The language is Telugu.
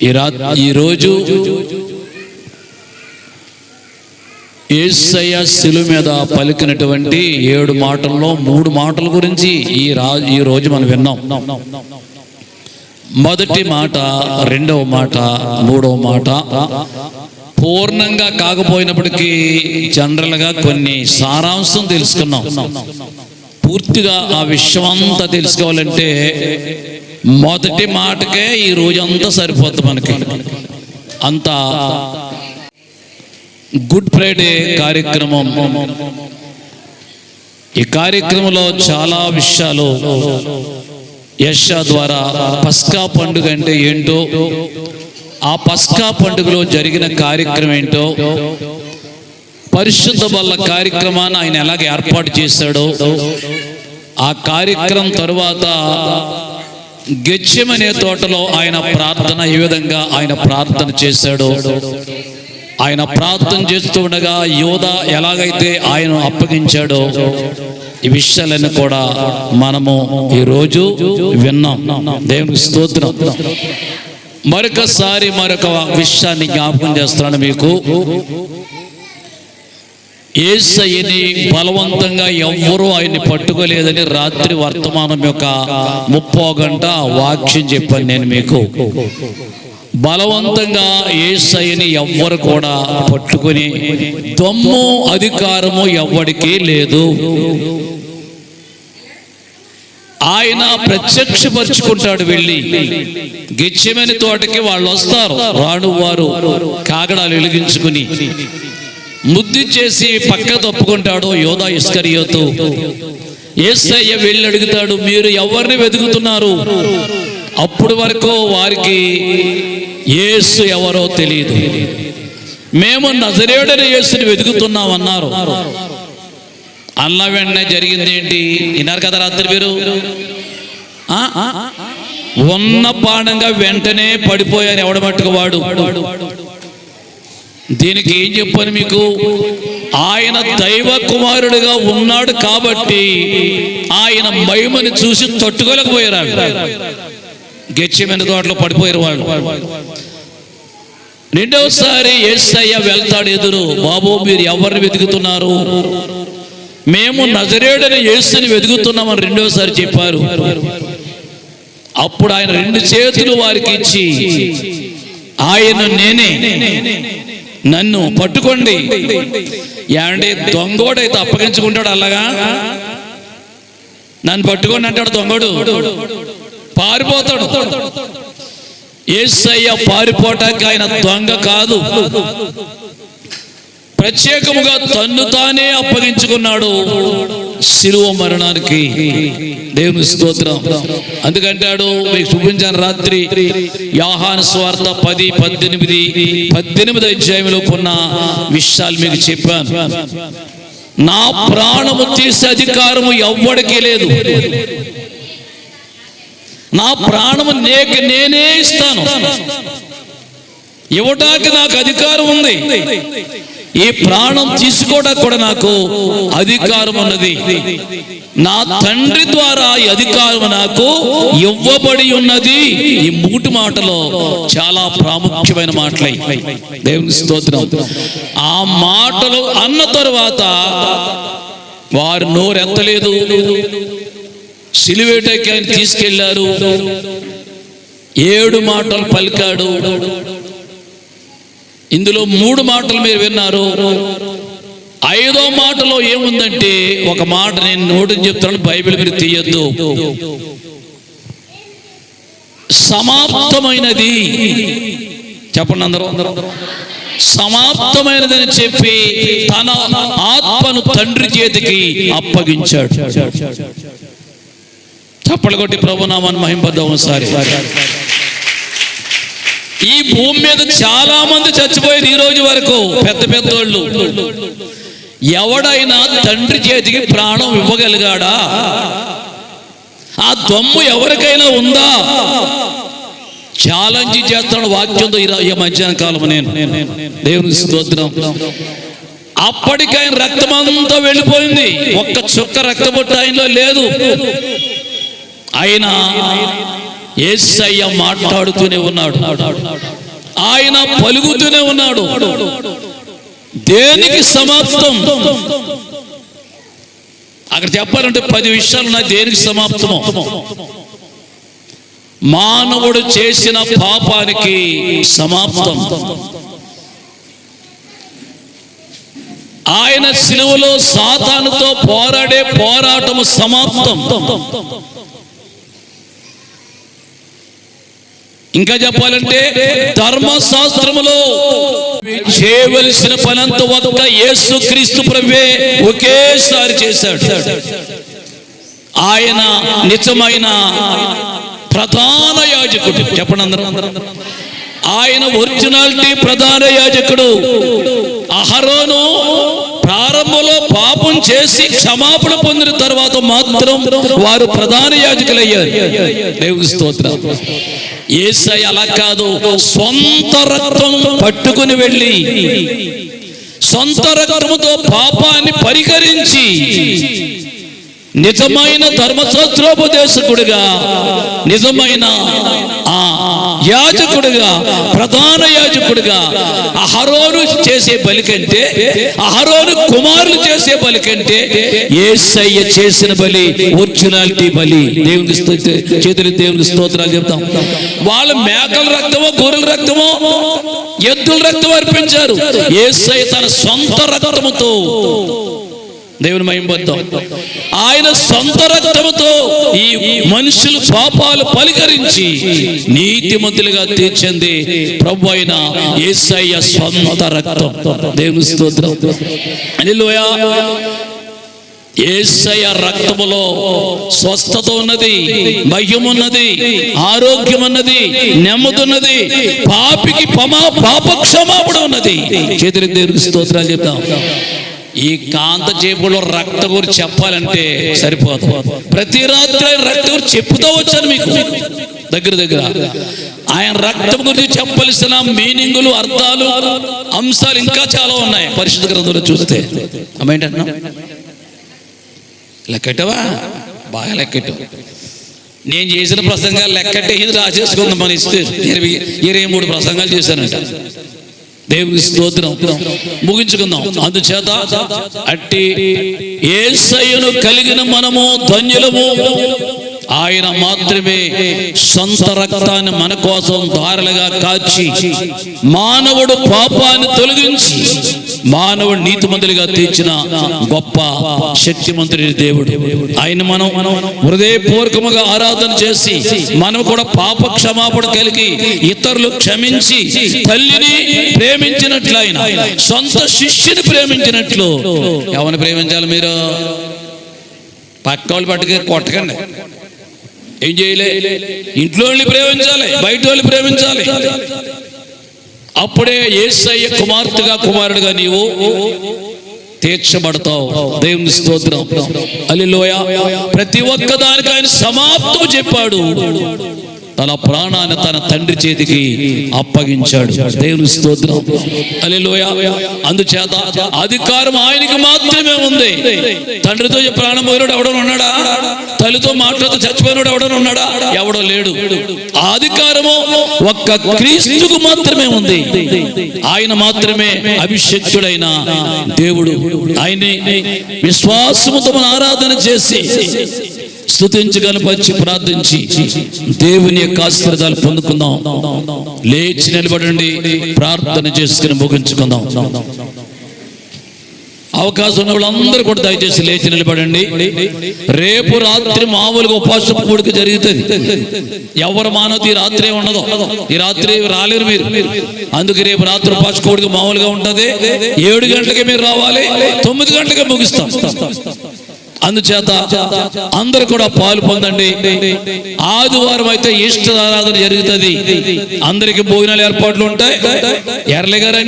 ఈరోజు యేసయ్య శిలువ మీద పలికినటువంటి 7 మాటల్లో 3 మాటల గురించి ఈ రోజు మనం విన్నాం. మొదటి మాట, రెండవ మాట, మూడవ మాట పూర్ణంగా కాకపోయినప్పటికీ జనరల్గా కొన్ని సారాంశం తెలుసుకున్నాం. పూర్తిగా ఆ విషయం అంతా తెలుసుకోవాలంటే మొదటి మాటకే ఈ రోజంతా సరిపోతుంది మనకి. అంతా గుడ్ ఫ్రైడే కార్యక్రమం. ఈ కార్యక్రమంలో చాలా విషయాలు యెషయా ద్వారా పస్కా పండుగ అంటే ఏంటో, ఆ పస్కా పండుగలో జరిగిన కార్యక్రమం ఏంటో, పరిశుద్ధ బల్ల కార్యక్రమాన్ని ఆయన ఎలాగ ఏర్పాటు చేశాడో, ఆ కార్యక్రమం తరువాత గెత్సెమనే తోటలో ఆయన ప్రార్థన ఏ విధంగా ఆయన ప్రార్థన చేశాడో, ఆయన ప్రార్థన చేస్తూ ఉండగా యోధా ఎలాగైతే ఆయన అప్పగించాడో, ఈ విషయాలన్నీ కూడా మనము ఈరోజు విన్నాం. దేవునికి స్తోత్రం. మరొక విషయాన్ని జ్ఞాపకం చేస్తున్నాను మీకు. యేసయ్యని బలవంతంగా ఎవ్వరూ ఆయన్ని పట్టుకోలేదని రాత్రి వర్తమానం యొక్క 30 గంట వాక్యం చెప్పాను నేను మీకు. బలవంతంగా యేసయ్యని ఎవ్వరు కూడా పట్టుకుని దమ్ము అధికారము ఎవ్వడికి లేదు. ఆయన ప్రత్యక్షపరుచుకుంటాడు. వెళ్ళి గెత్సెమనే తోటకి వాళ్ళు వస్తారు, రాను వారు కాగడాలు వెలిగించుకుని ముద్దు చేసి పక్క తప్పుకుంటాడు యోధా ఇస్కరియోతు. యేసయ్య వెళ్ళి అడుగుతాడు, మీరు ఎవరిని వెతుకుతున్నారు? అప్పుడు వరకు వారికి యేసు ఎవరో తెలియదు. మేము నజరేయుడైన యేసుని వెతుకుతున్నామన్నారు. అన్న వెంటనే జరిగింది ఏంటి విన్నారు కదా రాత్రి మీరు. ఉన్న పాడంగా వెంటనే పడిపోయారు ఎవడ మట్టుకు వాడు. దీనికి ఏం చెప్పాను మీకు? ఆయన దైవ కుమారుడిగా ఉన్నాడు కాబట్టి ఆయన మహిమని చూసి తట్టుకోలేకపోయారు. గెత్సెమనే తోటలో పడిపోయారు వాళ్ళు. రెండవసారి యేసయ్య వెళ్తాడు ఎదురు. బాబు మీరు ఎవరిని వెతుకుతున్నారు? మేము నజరేయుడైన యేసుని వెతుకుతున్నామని రెండోసారి చెప్పారు. అప్పుడు ఆయన 2 చేతులు వారికి ఇచ్చి, ఆయన నేనే, నన్ను పట్టుకోండి. ఏమంటే దొంగోడైతే అప్పగించుకుంటాడు అలాగా? నన్ను పట్టుకోండి అంటాడు దొంగోడు, పారిపోతాడు. యేసయ్య పారిపోటానికి ఆయన దొంగ కాదు, ప్రత్యేకముగా తన్ను తానే అప్పగించుకున్నాడు శిలువ మరణానికి. దేవుని స్తోత్రం. అందుకంటాడు, మీకు చూపించాను రాత్రి యోహాను సువార్త 10:18 అధ్యాయంలో కొన్న విషయాలు మీకు చెప్పాను. నా ప్రాణము తీసే అధికారము ఎవ్వడికి లేదు. నా ప్రాణము నేనే ఇస్తాను, ఇవ్వడానికి నాకు అధికారం ఉంది. ఈ ప్రాణం తీసుకోవడానికి కూడా నాకు అధికారం ఉన్నది. నా తండ్రి ద్వారా ఈ అధికారం నాకు ఇవ్వబడి ఉన్నది. ఈ 3 మాటలో చాలా ప్రాముఖ్యమైన మాటలై. దేవుని స్తోత్రం. ఆ మాటలు అన్న తరువాత వారు నోరెత్తలేదు. సిలువేటకి ఆయన తీసుకెళ్లారు. 7 మాటలు పలికాడు. ఇందులో 3 మాటలు మీరు విన్నారు. 5వ మాటలో ఏముందంటే, ఒక మాట నేను నోటిని చెప్తాను, బైబిల్ మీరు తీయొద్దు. సమాప్తమైనది చెప్పండి అందరూ. సమాప్తమైనదని చెప్పి తన ఆత్మను తండ్రి చేతికి అప్పగించాడు. చప్పలు కొట్టి ప్రభునామాన్ని మహింపద్దాం ఒకసారి. ఈ భూమి మీద చాలా మంది చచ్చిపోయారు ఈ రోజు వరకు, పెద్ద పెద్దోళ్ళు. ఎవడైనా తండ్రి చేతికి ప్రాణం ఇవ్వగలిగాడా? ఆ దమ్ము ఎవరికైనా ఉందా? ఛాలెంజ్ చేస్తాడు వాక్యంతో ఈ మధ్యాహ్న కాలం నేను. దేవుని స్తోత్రం. అప్పటికైన రక్తం అంతా వెళ్ళిపోయింది, ఒక్క చుక్క రక్తబొట్టు ఆయనలో లేదు. అయినా యేసయ్య మాట్లాడుతూనే ఉన్నాడు, ఆయన పలుకుతూనే ఉన్నాడు. దేనికి సమాప్తం? అక్కడ చెప్పాలంటే 10 విషయాలు ఉన్నాయి. దేనికి సమాప్తమో? మానవుడు చేసిన పాపానికి సమాప్తం. ఆయన సిలువలో సాతానుతో పోరాడే పోరాటము సమాప్తం. ఇంకా చెప్పాలంటే ధర్మశాస్త్రములో చేయవలసిన పనంత ఒక్క యేసుక్రీస్తు ప్రభువే ఒకేసారి చేశాడు. ఆయన నిజమైన ప్రధాన యాజకుడు. చెప్పండి అందరూ. ఆయన ఒరిజినాలిటీ ప్రధాన యాజకుడు. అహరోను ప్రారంభంలో పాపం చేసి క్షమాపణ పొందిన తర్వాత మాత్రం వారు ప్రధాన యాజకులయ్యారు. దేవుని స్తోత్రం. యేసయ్య అలా కాదు, సొంత రక్తం పట్టుకుని వెళ్ళి సొంత రక్తముతో పాపాన్ని పరిహరించి నిజమైన ధర్మశాస్త్రోపదేశకుడిగా, నిజమైన యాజకుడిగా, ప్రధాన యాజకుడిగా అహరోను చేసే బలి కంటే, అహరోను కుమారులు చేసే బలి కంటే యేసయ్య చేసిన బలి ఒరిజినాలిటీ బలి. దేవునికి చేతులు దేవునికి స్తోత్రాలు చెప్తాం. వాళ్ళు మేకల రక్తమో, గొర్రెల రక్తమో, ఎద్దుల రక్తం అర్పించారు. యేసయ్య తన సొంత రక్తముతో, దేవుని మహిమపడతాం, ఆయన సొంత రక్తముతో ఈ మనుషులు పాపాలు పరిహరించి నీతిమంతులుగా తీర్చింది ప్రభు అయిన యేసయ్య సొంత రక్తం. దేవుని స్తోత్రం. హల్లెలూయా. యేసయ్య రక్తములో స్వస్థత ఉన్నది, భయం ఉన్నది, ఆరోగ్యం ఉన్నది, నెమ్మది ఉన్నది, పాపికి పాప క్షమాపణ ఉన్నది. చేతులకు దేవునికి స్తోత్రాలు చెప్తాం. ఈ కాంత చేపులో రక్త గురించి చెప్పాలంటే సరిపోదు. ప్రతి రాత్రి ఆయన రక్తం గురించి చెప్పుతూ వచ్చాను మీకు దగ్గర. ఆయన రక్తం గురించి చెప్పవలసిన మీనింగులు, అర్థాలు, అంశాలు ఇంకా చాలా ఉన్నాయి పరిశుద్ధ గ్రంథంలో చూస్తే. అమ్మేంటన్నా లెక్కటవా? బాగా లెక్కట్టు. నేను చేసిన ప్రసంగాలు లెక్కట్టే ఇది రాసేసుకుందాం మన ఇస్తే 23 ప్రసంగాలు చేశానంట. దేవుని స్తోత్రం. ముగించుకుందాం. అందుచేత అట్టి యేసయ్యను కలిగిన మనము ధన్యులము. ఆయన మాత్రమే సొంత రక్తాన్ని మన కోసం ధారలుగా కాచి మానవుడు పాపాన్ని తొలగించి మానవుడు నీతిమంతులుగా తీర్చిన గొప్ప శక్తిమంతుడి దేవుడు. ఆయన మనం హృదయపూర్వకముగా ఆరాధన చేసి మనం కూడా పాప క్షమాపణ కలిగి ఇతరులు క్షమించి తల్లిని ప్రేమించినట్లు, ఆయన సొంత శిష్యుని ప్రేమించినట్లు. ఎవరిని ప్రేమించాలి? మీరు పక్క వాళ్ళు పట్టుకు కొట్టకండి. ఏం చేయలే? ఇంట్లో వాళ్ళని ప్రేమించాలి, బయట వాళ్ళు ప్రేమించాలి. అప్పుడే యేసయ్య కుమార్తెగా, కుమారుడుగా నీవు తీర్చబడతావు. దేవుని స్తోత్రం. హల్లెలూయా. ప్రతి ఒక్క దానికి ఆయన సమాప్తం చెప్పాడు. తన ప్రాణాన్ని తన తండ్రి చేతికి అప్పగించాడు. దేవుని స్తోత్రం. హల్లెలూయా. అందుచేత అధికారం ఆయనకి మాత్రమే ఉంది. తండ్రితో ప్రాణం పోయినోడు ఎవడో ఉన్నాడా? తల్లితో మాట్లాడుతూ చచ్చిపోయినోడు ఎవడో ఉన్నాడా? ఎవడో లేడు. ఆ అధికారము ఒక్క క్రీస్తుకు మాత్రమే ఉంది. ఆయన మాత్రమే అభిషిక్తుడైన దేవుడు. ఆయన్ని విశ్వాసముతో మనం ఆరాధన చేసి స్తుతించి కనపరిచి ప్రార్థించి దేవుని యొక్క ఆశీర్వాదాలు పొందుకుందాం. లేచి నిలబడండి, ప్రార్థన చేసుకుని ముగించుకుందాం. అవకాశం ఉన్న వాళ్ళందరూ కూడా దయచేసి లేచి నిలబడండి. రేపు రాత్రి మామూలుగా ఉపవాస కూడిక జరుగుతుంది. ఎవరు మానవత ఈ రాత్రి ఉండదు. ఈ రాత్రి రాలేరు మీరు. అందుకే రేపు రాత్రి ఉపవాస కూడిక మామూలుగా ఉంటుంది. 7 గంటలకే మీరు రావాలి, 9 గంటలకే ముగిస్తాం. అందుచేత అందరూ కూడా పాలు పొందండి. ఆదివారం అయితే ఈస్టర్ ఆరాధన జరుగుతుంది. అందరికి భోజనాలు ఏర్పాట్లు ఉంటాయి. ఎర్లగా రండి.